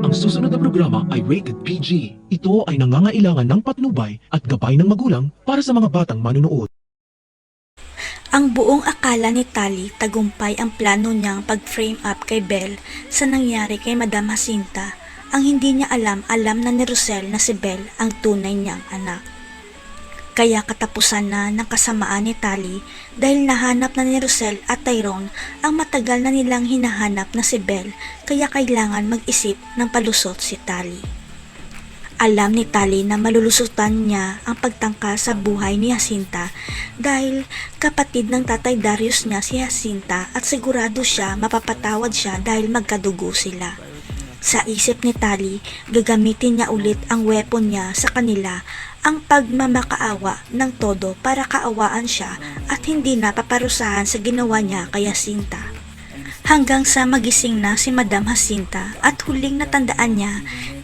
Ang susunod na programa ay rated PG. Ito ay nangangailangan ng patnubay at gabay ng magulang para sa mga batang manunood. Ang buong akala ni Tali tagumpay ang plano niyang pag-frame up kay Belle sa nangyari kay Madam Jacinta. Ang hindi niya alam na ni Rosel na si Belle ang tunay niyang anak. Kaya katapusan na ng kasamaan ni Tali dahil nahanap na ni Rosel at Tyrone ang matagal na nilang hinahanap na si Belle, kaya kailangan mag-isip ng palusot si Tali. Alam ni Tali na malulusutan niya ang pagtangka sa buhay ni Jacinta dahil kapatid ng Tatay Darius niya si Jacinta at sigurado siya mapapatawad siya dahil magkadugo sila. Sa isip ni Tali, gagamitin niya ulit ang weapon niya sa kanila, ang pagmamakaawa ng todo para kaawaan siya at hindi na paparusahan sa ginawa niya kay Jacinta. Hanggang sa magising na si Madam Jacinta at huling natandaan niya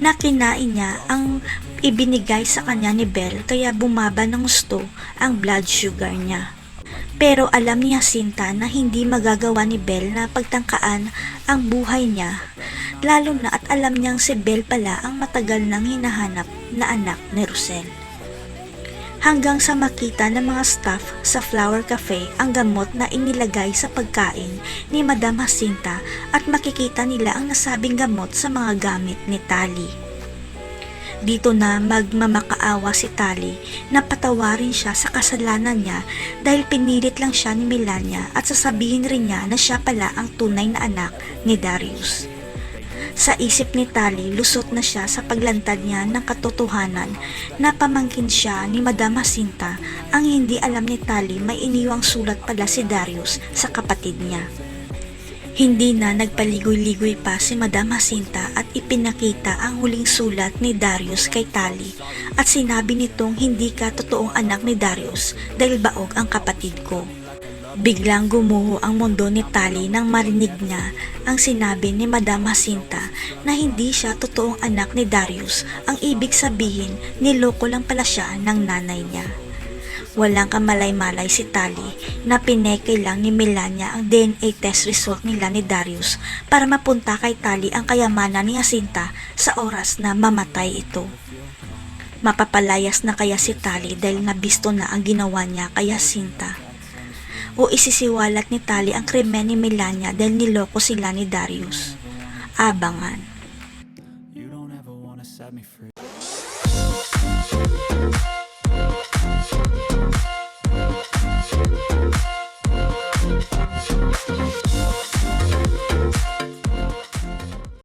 na kinain niya ang ibinigay sa kanya ni Belle, kaya bumaba ng gusto ang blood sugar niya. Pero alam ni Jacinta na hindi magagawa ni Belle na pagtangkaan ang buhay niya, lalo na at alam niyang si Belle pala ang matagal nang hinahanap na anak ni Rosel. Hanggang sa makita ng mga staff sa Flower Cafe ang gamot na inilagay sa pagkain ni Madam Jacinta at makikita nila ang nasabing gamot sa mga gamit ni Tali. Dito na magmamakaawa si Tali na patawarin siya sa kasalanan niya dahil pinilit lang siya ni Melania at sasabihin rin niya na siya pala ang tunay na anak ni Darius. Sa isip ni Tali, lusot na siya sa paglantad niya ng katotohanan na pamangkin siya ni Madam Jacinta. Ang hindi alam ni Tali, may iniwang sulat pala si Darius sa kapatid niya. Hindi na nagpaligoy-ligoy pa si Madam Jacinta at ipinakita ang huling sulat ni Darius kay Tali at sinabi nitong hindi ka totoong anak ni Darius dahil baog ang kapatid ko. Biglang gumuho ang mundo ni Tali nang marinig niya ang sinabi ni Madam Jacinta na hindi siya totoong anak ni Darius. Ang ibig sabihin, niloko lang pala siya ng nanay niya. Walang kamalay-malay si Tali na pineke lang ni Melania ang DNA test result nila ni Darius para mapunta kay Tali ang kayamanan ni Jacinta sa oras na mamatay ito. Mapapalayas na kaya si Tali dahil nabisto na ang ginawa niya kay Jacinta? O isisiwalat ni Tali ang krimen ni Melania dahil niloko sila ni Darius? Abangan. You don't ever wanna set me free.